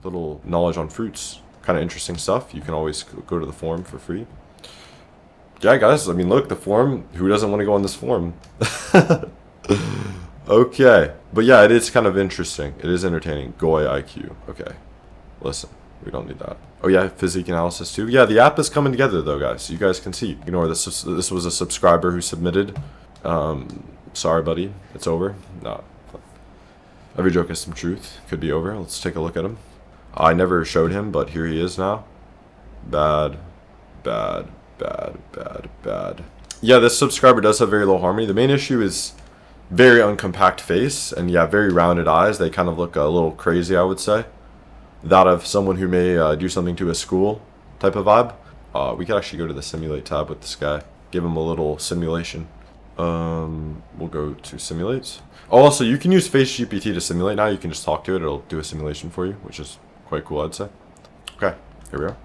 little knowledge on fruits. Kind of interesting stuff. You can always go to the forum for free. Yeah, guys, I mean, look, the forum, who doesn't want to go on this forum? Okay, but yeah, it is kind of interesting. It is entertaining. Goy IQ. Okay, listen, we don't need that. Oh yeah, physique analysis too. Yeah, the app is coming together though, guys. You guys can see. Ignore this. This was a subscriber who submitted. Sorry, buddy. It's over. No. Every joke has some truth. Could be over. Let's take a look at him. I never showed him, but here he is now. Bad, bad, bad, bad, bad. Yeah, this subscriber does have very low harmony. The main issue is very uncompact face, and yeah, very rounded eyes. They kind of look a little crazy, I would say. That of someone who may do something to a school type of vibe. We could actually go to the simulate tab with this guy. Give him a little simulation. We'll go to simulate. Oh, also, you can use FaceGPT to simulate now. You can just talk to it. It'll do a simulation for you, which is quite cool, I'd say. Okay, here we are.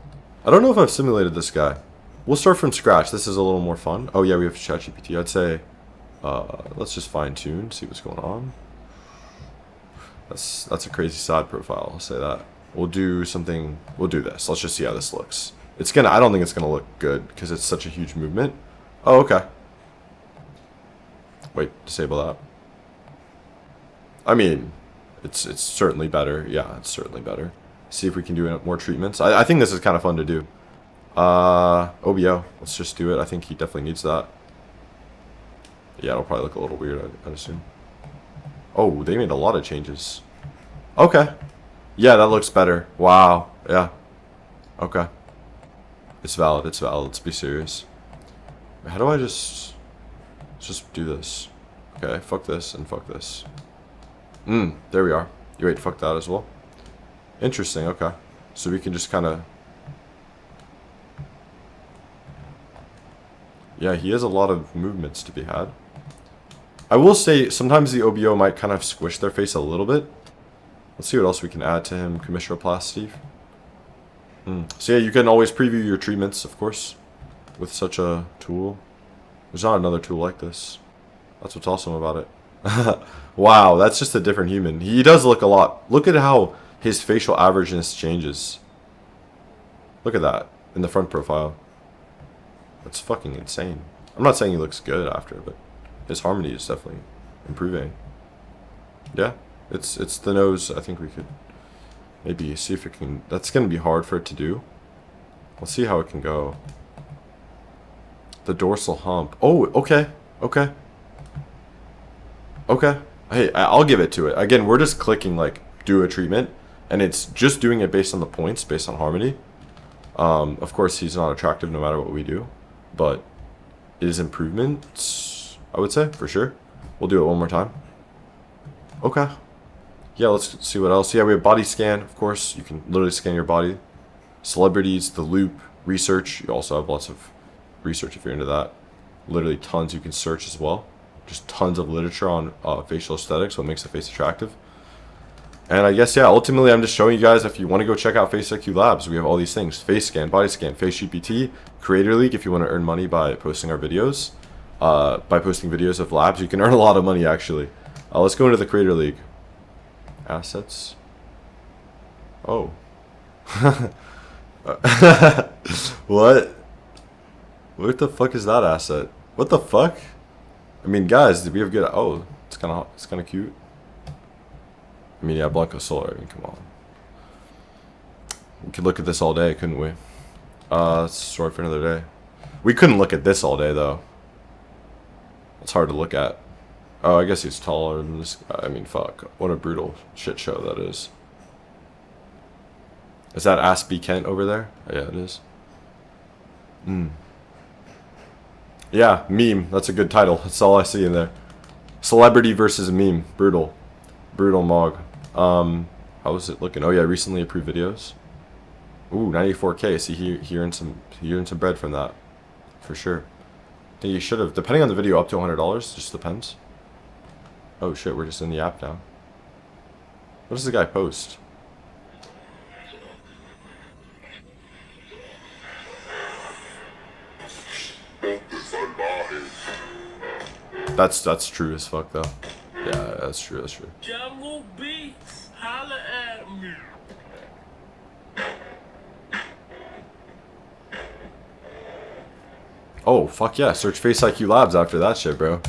I don't know if I've simulated this guy. We'll start from scratch. This is a little more fun. Oh, yeah, we have ChatGPT. I'd say, let's just fine-tune, see what's going on. That's a crazy side profile, I'll say that. We'll do something, we'll do this. Let's just see how this looks. It's gonna, I don't think it's gonna look good because it's such a huge movement. Oh, okay. Wait, disable that. I mean, it's certainly better. Yeah, it's certainly better. See if we can do more treatments. I think this is kind of fun to do. OBO, let's just do it. I think he definitely needs that. Yeah, it'll probably look a little weird, I'd assume. Oh, they made a lot of changes. Okay. Yeah, that looks better. Wow. Yeah. Okay. It's valid. It's valid. Let's be serious. How do I just... Let's just do this. Okay, fuck this and fuck this. There we are. You wait, fuck that as well. Interesting, okay. So we can just kind of... Yeah, he has a lot of movements to be had. I will say, sometimes the OBO might kind of squish their face a little bit. Let's see what else we can add to him. Commissuroplasty. So yeah, you can always preview your treatments, of course, with such a tool. There's not another tool like this. That's what's awesome about it. Wow, that's just a different human. He does look a lot. Look at how his facial averageness changes. Look at that in the front profile. That's fucking insane. I'm not saying he looks good after, but his harmony is definitely improving. Yeah, it's the nose. I think we could maybe see if it can. That's gonna be hard for it to do. Let's see how it can go. The dorsal hump. Oh, okay, okay, okay. Hey, I'll give it to it. Again, we're just clicking like do a treatment, and it's just doing it based on the points, based on harmony. Of course, he's not attractive no matter what we do, but it is improvements, I would say, for sure. We'll do it one more time. Okay. Yeah, let's see what else. Yeah, we have body scan, of course. You can literally scan your body. Celebrities, the loop, research. You also have lots of research if you're into that. Literally tons you can search as well. Just tons of literature on facial aesthetics, what makes a face attractive. And I guess, yeah, ultimately I'm just showing you guys if you want to go check out FaceIQ Labs. We have all these things. Face scan, body scan, FaceGPT, Creator League if you want to earn money by posting our videos. By posting videos of labs, you can earn a lot of money actually. Let's go into the Creator League. Assets. Oh. What? What the fuck is that asset? What the fuck? I mean, guys, did we have good... Oh, it's kind of cute. I mean, yeah, Blanco Solar. I mean, come on. We could look at this all day, couldn't we? That's a story for another day. We couldn't look at this all day, though. It's hard to look at. Oh, I guess he's taller than this guy. I mean, fuck. What a brutal shit show that is. Is that Aspie Kent over there? Oh, yeah, it is. Yeah, meme. That's a good title. That's all I see in there. Celebrity versus meme. Brutal. Brutal Mog. How is it looking? Oh yeah, recently approved videos. Ooh, 94K. See, he earned some bread from that, for sure. I think you should have, depending on the video, up to $100. Just depends. Oh shit, we're just in the app now. What does the guy post? That's true as fuck though. Yeah, that's true. That's true. Jungle Beats, holla at me. Oh, fuck yeah. Search FaceIQ Labs after that shit, bro.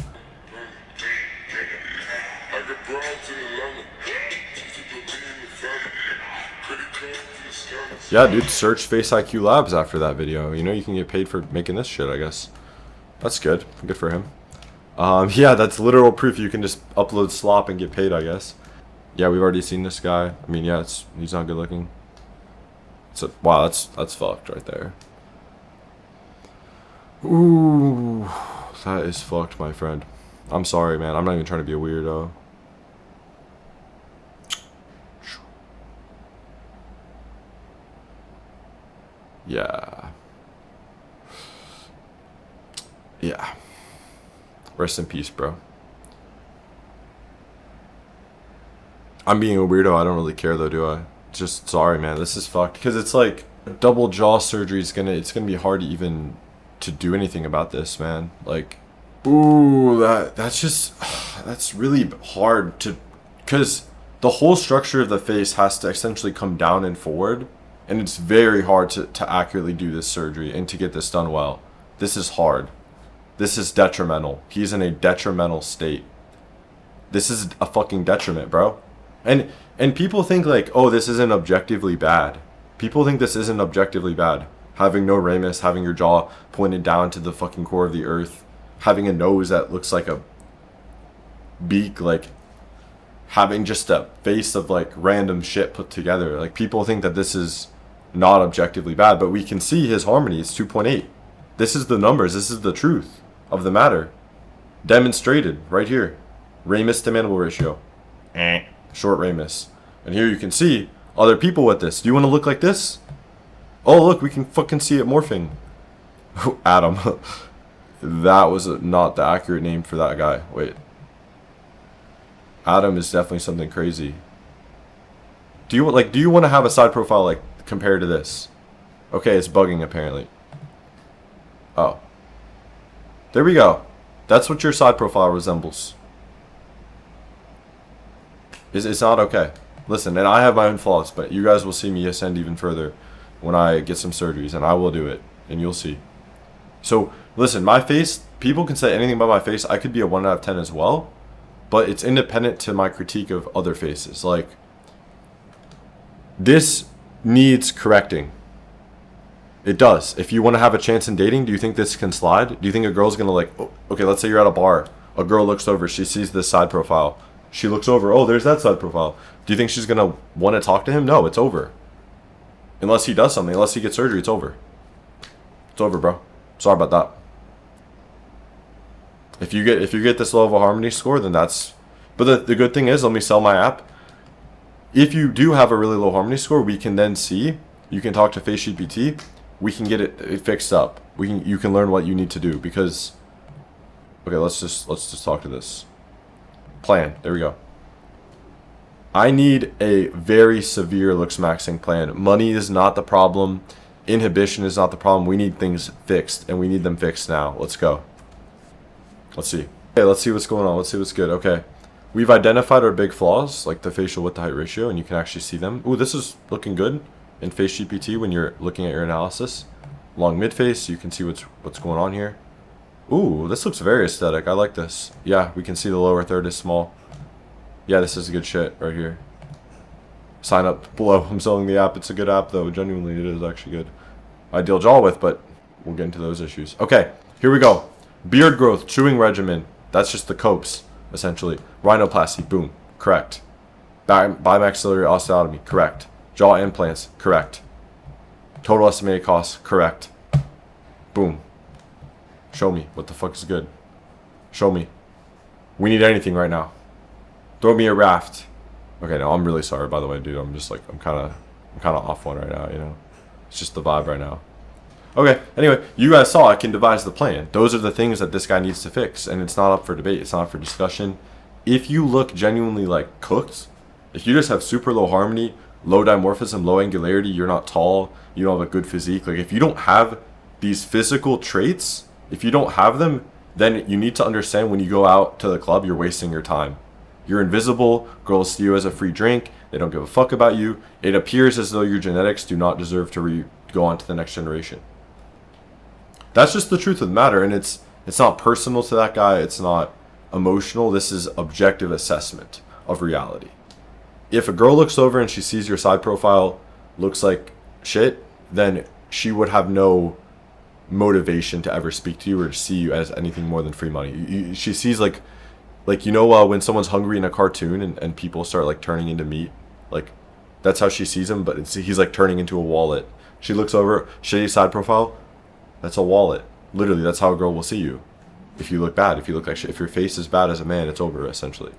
Yeah, dude, search FaceIQ Labs after that video. You know, you can get paid for making this shit, I guess. That's good. Good for him. Yeah, that's literal proof you can just upload slop and get paid, I guess. Yeah, we've already seen this guy. I mean, yeah, he's not good looking. So, wow, that's fucked right there. Ooh, that is fucked, my friend. I'm sorry, man. I'm not even trying to be a weirdo. Yeah. Yeah. Rest in peace, bro. I'm being a weirdo. I don't really care though, do I? Just sorry, man. This is fucked. Because it's like double jaw surgery is it's gonna be hard to even to do anything about this, man. Like, ooh, that's really hard to, because the whole structure of the face has to essentially come down and forward. And it's very hard to accurately do this surgery and to get this done well. This is hard. This is detrimental. He's in a detrimental state. This is a fucking detriment, bro. And people think like, oh, this isn't objectively bad. People think this isn't objectively bad. Having no ramus, having your jaw pointed down to the fucking core of the earth, having a nose that looks like a beak, like having just a face of like random shit put together. Like, people think that this is not objectively bad, but we can see his harmony is 2.8. This is the numbers. This is the truth of the matter. Demonstrated right here. Ramus to mandible ratio. Short ramus. And here you can see other people with this. Do you want to look like this? Oh, look, we can fucking see it morphing. Adam. That was not the accurate name for that guy. Wait. Adam is definitely something crazy. Do you want to have a side profile like compared to this? Okay, it's bugging apparently. Oh. There we go. That's what your side profile resembles. It's not okay. Listen, and I have my own flaws, but you guys will see me ascend even further when I get some surgeries, and I will do it, and you'll see. So, listen, my face, people can say anything about my face. I could be a 1 out of 10 as well, but it's independent to my critique of other faces. Like, this needs correcting. It does. If you want to have a chance in dating, do you think this can slide? Do you think a girl's going to like, oh, okay, let's say you're at a bar. A girl looks over, she sees this side profile. She looks over, oh, there's that side profile. Do you think she's going to want to talk to him? No, it's over. Unless he does something, unless he gets surgery, it's over. It's over, bro. Sorry about that. If you get this low of a harmony score, then that's... But the good thing is, let me sell my app. If you do have a really low harmony score, we can then see, you can talk to FaceGPT, we can get it fixed up. You can learn what you need to do, because... Okay, let's just talk to this. Plan. There we go. I need a very severe looks maxing plan. Money is not the problem. Inhibition is not the problem. We need things fixed, and we need them fixed now. Let's go. Let's see. Okay, let's see what's going on. Let's see what's good. Okay. We've identified our big flaws, like the facial width to height ratio, and you can actually see them. Ooh, this is looking good in FaceGPT when you're looking at your analysis. Long mid-face, you can see what's going on here. Ooh, this looks very aesthetic. I like this. Yeah, we can see the lower third is small. Yeah, this is good shit right here. Sign up below. I'm selling the app. It's a good app, though. Genuinely, it is actually good. Ideal jaw width, but we'll get into those issues. Okay, here we go. Beard growth, chewing regimen. That's just the copes, essentially. Rhinoplasty, boom. Correct. Bimaxillary osteotomy, correct. Jaw implants, correct. Total estimated cost, correct. Boom. Show me what the fuck is good. Show me. We need anything right now. Throw me a raft. Okay, no, I'm really sorry, by the way, dude. I'm just like, I'm kind of off one right now, you know. It's just the vibe right now. Okay, anyway, you guys saw I can devise the plan. Those are the things that this guy needs to fix, and it's not up for debate. It's not up for discussion. If you look genuinely like cooked, if you just have super low harmony, low dimorphism, low angularity, you're not tall, you don't have a good physique, like if you don't have these physical traits, if you don't have them, then you need to understand when you go out to the club, you're wasting your time. You're invisible, girls see you as a free drink, they don't give a fuck about you. It appears as though your genetics do not deserve to go on to the next generation. That's just the truth of the matter, and it's not personal to that guy. It's not emotional. This is objective assessment of reality. If a girl looks over and she sees your side profile looks like shit, then she would have no motivation to ever speak to you or to see you as anything more than free money. She sees like when someone's hungry in a cartoon and people start like turning into meat, like that's how she sees him, but he's like turning into a wallet. She looks over, shitty side profile, that's a wallet. Literally, that's how a girl will see you. If you look bad, if you look like shit, if your face is bad as a man, it's over essentially.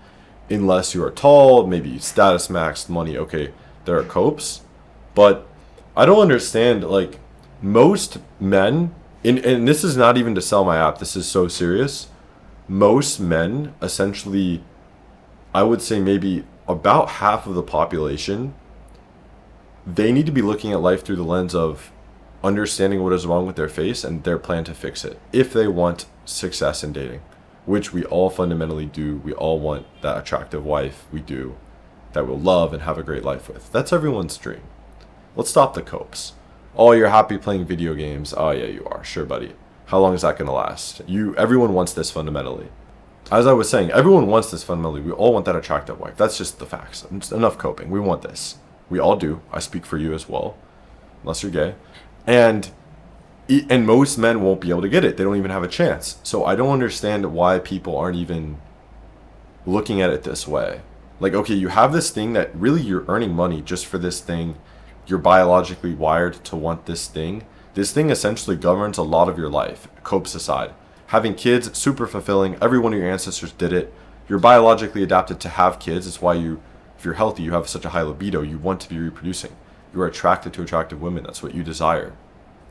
Unless you are tall, maybe status maxed, money, okay, there are copes. But I don't understand, like, most men, and this is not even to sell my app, this is so serious. Most men, essentially, I would say maybe about half of the population, they need to be looking at life through the lens of understanding what is wrong with their face and their plan to fix it if they want success in dating, which we all fundamentally do. We all want that attractive wife, we do, that we'll love and have a great life with. That's everyone's dream. Let's stop the copes. Oh, you're happy playing video games. Oh yeah, you are. Sure, buddy. How long is that going to last? Everyone wants this fundamentally. As I was saying, everyone wants this fundamentally. We all want that attractive wife. That's just the facts. It's enough coping. We want this. We all do. I speak for you as well, unless you're gay. And most men won't be able to get it. They don't even have a chance. So I don't understand why people aren't even looking at it this way. Like, okay, you have this thing that really you're earning money just for this thing. You're biologically wired to want this thing. This thing essentially governs a lot of your life, copes aside. Having kids, super fulfilling. Every one of your ancestors did it. You're biologically adapted to have kids. It's why if you're healthy, you have such a high libido. You want to be reproducing. You are attracted to attractive women. That's what you desire.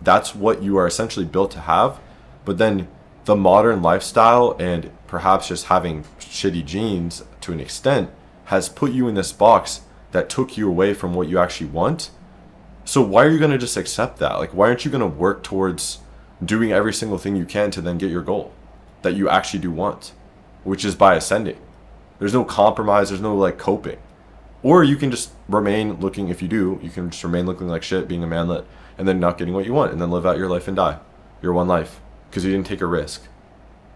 That's what you are essentially built to have. But then the modern lifestyle and perhaps just having shitty genes to an extent has put you in this box that took you away from what you actually want. So why are you going to just accept that? Like, why aren't you going to work towards doing every single thing you can to then get your goal that you actually do want, which is by ascending? There's no compromise. There's no like coping. Or you can just remain looking, if you do, you can just remain looking like shit, being a manlet, and then not getting what you want, and then live out your life and die. Your one life. Because you didn't take a risk.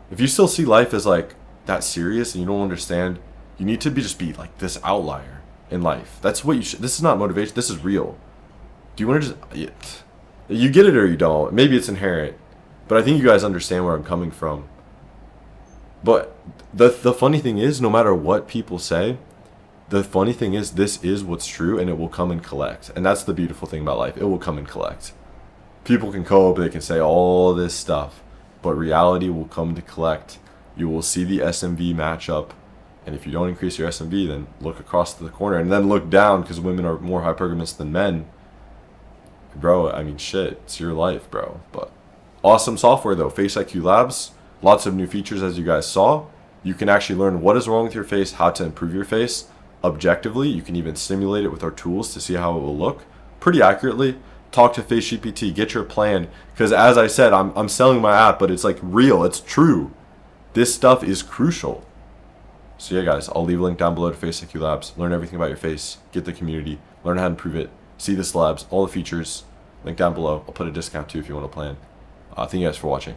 If you still see life as like that serious and you don't understand, you need to be like this outlier in life. That's what you should. This is not motivation. This is real. Do you want to just... You get it or you don't. Maybe it's inherent. But I think you guys understand where I'm coming from. But the funny thing is, no matter what people say, the funny thing is, this is what's true, and it will come and collect. And that's the beautiful thing about life. It will come and collect. People can cope, they can say all this stuff, but reality will come to collect. You will see the SMV match up, and if you don't increase your SMV, then look across the corner, and then look down, because women are more hypergamous than men. Bro, I mean, shit, it's your life, bro. But awesome software, though. FaceIQ Labs, lots of new features, as you guys saw. You can actually learn what is wrong with your face, how to improve your face objectively. You can even simulate it with our tools to see how it will look pretty accurately. Talk to FaceGPT, get your plan, because as I said, I'm selling my app, but it's like real, it's true. This stuff is crucial. So yeah, guys, I'll leave a link down below to FaceIQ Labs. Learn everything about your face, get the community, learn how to improve it, see the slabs, all the features, link down below. I'll put a discount too if you want to plan. Thank you guys for watching.